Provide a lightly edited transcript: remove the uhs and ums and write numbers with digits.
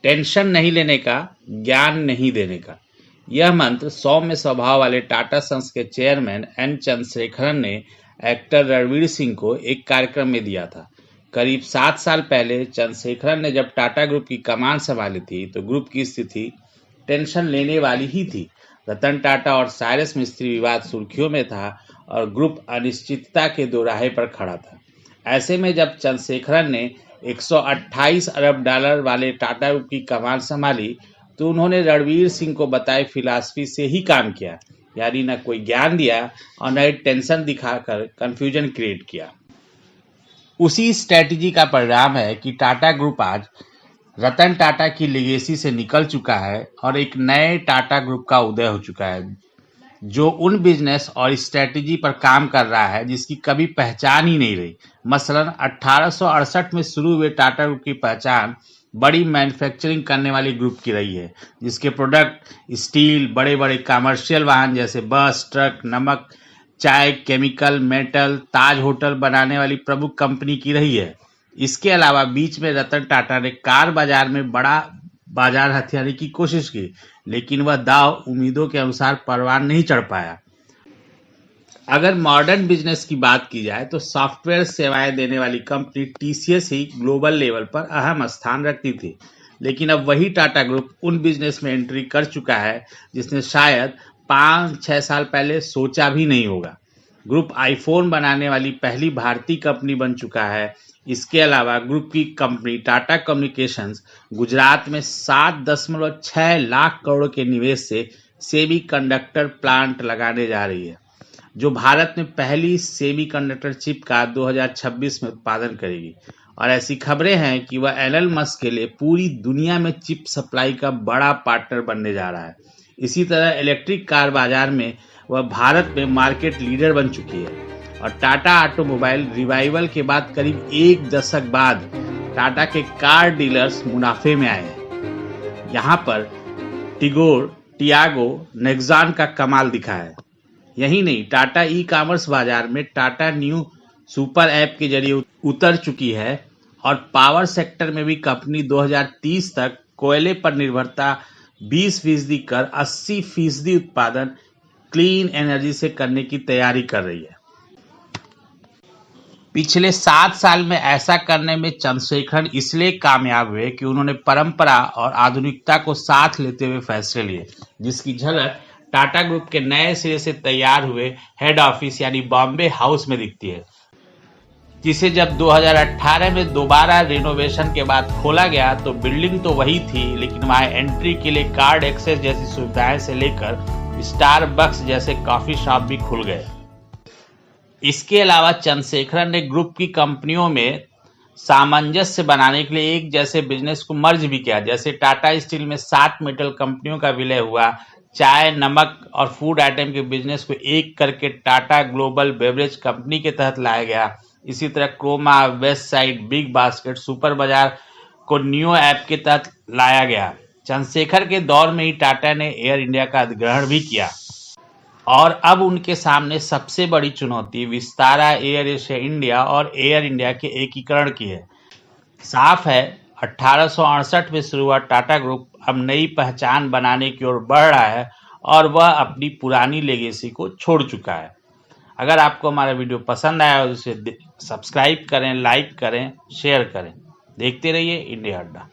Tension नहीं लेने का, ज्ञान नहीं देने का। यह मंत्र सौम्य स्वभाव वाले टाटा सन्स के चेयरमैन एन चंद्रशेखरन ने एक्टर रणवीर सिंह को एक कार्यक्रम में दिया था। करीब 7 साल पहले चंद्रशेखरन ने जब टाटा ग्रुप की कमान संभाली थी तो ग्रुप की स्थिति टेंशन लेने वाली ही थी। रतन टाटा और साइरस मिस्त्री विवाद सुर्खियों में था और ग्रुप अनिश्चितता के दोराहे पर खड़ा था। ऐसे में जब चंद्रशेखरन ने 128 अरब डॉलर वाले टाटा ग्रुप की कमान संभाली तो उन्होंने रणवीर सिंह को बताए फिलॉसफी से ही काम किया, यानी न कोई ज्ञान दिया और न टेंशन दिखाकर कंफ्यूजन क्रिएट किया। उसी स्ट्रेटजी का परिणाम है कि टाटा ग्रुप आज रतन टाटा की लेगेसी से निकल चुका है और एक नए टाटा ग्रुप का उदय हो चुका है, जो उन बिजनेस और स्ट्रेटजी पर काम कर रहा है जिसकी कभी पहचान ही नहीं रही। मसलन 1868 में शुरू हुए टाटा ग्रुप की पहचान बड़ी मैन्युफैक्चरिंग करने वाली ग्रुप की रही है, जिसके प्रोडक्ट स्टील, बड़े बड़े कमर्शियल वाहन जैसे बस, ट्रक, नमक, चाय, केमिकल, मेटल, ताज होटल बनाने वाली प्रमुख कंपनी की रही है। इसके अलावा बीच में रतन टाटा ने कार बाजार में बड़ा बाजार हथियाने की कोशिश की, लेकिन वह दाव उम्मीदों के अनुसार परवान नहीं चढ़ पाया। अगर मॉडर्न बिजनेस की बात की जाए तो सॉफ्टवेयर सेवाएं देने वाली कंपनी टीसीएस ही ग्लोबल लेवल पर अहम स्थान रखती थी, लेकिन अब वही टाटा ग्रुप उन बिजनेस में एंट्री कर चुका है जिसने शायद 5-6 साल पहले सोचा भी नहीं होगा। ग्रुप आईफोन बनाने वाली पहली भारतीय कंपनी बन चुका है। इसके अलावा ग्रुप की कंपनी टाटा कम्युनिकेशंस गुजरात में 7.6 लाख करोड़ के निवेश से सेमीकंडक्टर प्लांट लगाने जा रही है, जो भारत में पहली सेमीकंडक्टर चिप का 2026 में उत्पादन करेगी। और ऐसी खबरें हैं कि वह एलन मस्क के लिए पूरी दुनिया में चिप सप्लाई का बड़ा पार्टनर बनने जा रहा है। इसी तरह इलेक्ट्रिक कार बाजार में वह भारत में मार्केट लीडर बन चुकी है। और टाटा ऑटोमोबाइल रिवाइवल के बाद करीब 1 दशक बाद टाटा के कार डीलर्स मुनाफे में आए हैं। यहाँ पर टिगोर, टियागो, नेक्सॉन का कमाल दिखा है। यही नहीं, टाटा ई कॉमर्स बाजार में टाटा न्यू सुपर ऐप के जरिए उतर चुकी है और पावर सेक्टर में भी कंपनी 2030 तक कोयले पर निर्भरता 20% कर 80% उत्पादन क्लीन एनर्जी से करने की तैयारी कर रही है। पिछले 7 साल में ऐसा करने में चंद्रशेखरन इसलिए कामयाब हुए कि उन्होंने परंपरा और आधुनिकता को साथ लेते हुए फैसले लिए, जिसकी झलक टाटा ग्रुप के नए सिरे से तैयार हुए हेड ऑफिस यानी बॉम्बे हाउस में दिखती है, जिसे जब 2018 में दोबारा रिनोवेशन के बाद खोला गया तो बिल्डिंग तो वही थी, लेकिन वहां एंट्री के लिए कार्ड एक्सेस जैसी सुविधाएं से लेकर स्टारबक्स जैसे कॉफी शॉप भी खुल गए। इसके अलावा चंद्रशेखरन ने ग्रुप की कंपनियों में सामंजस्य बनाने के लिए एक जैसे बिजनेस को मर्ज भी किया। जैसे टाटा स्टील में 7 मेटल कंपनियों का विलय हुआ, चाय, नमक और फूड आइटम के बिजनेस को एक करके टाटा ग्लोबल बेवरेज कंपनी के तहत लाया गया। इसी तरह Croma, West Side, Big Basket, super Bazaar को न्यू ऐप के तहत लाया गया। चंद्रशेखर के दौर में ही टाटा ने एयर इंडिया का अधिग्रहण भी किया और अब उनके सामने सबसे बड़ी चुनौती विस्तारा, एयर एशिया इंडिया और एयर इंडिया के एकीकरण की है। साफ है, 1868 में शुरू हुआ टाटा ग्रुप अब नई पहचान बनाने की ओर बढ़ रहा है और वह अपनी पुरानी लेगेसी को छोड़ चुका है। अगर आपको हमारा वीडियो पसंद आया तो इसे सब्सक्राइब करें, लाइक करें, शेयर करें। देखते रहिए इंडिया अड्डा।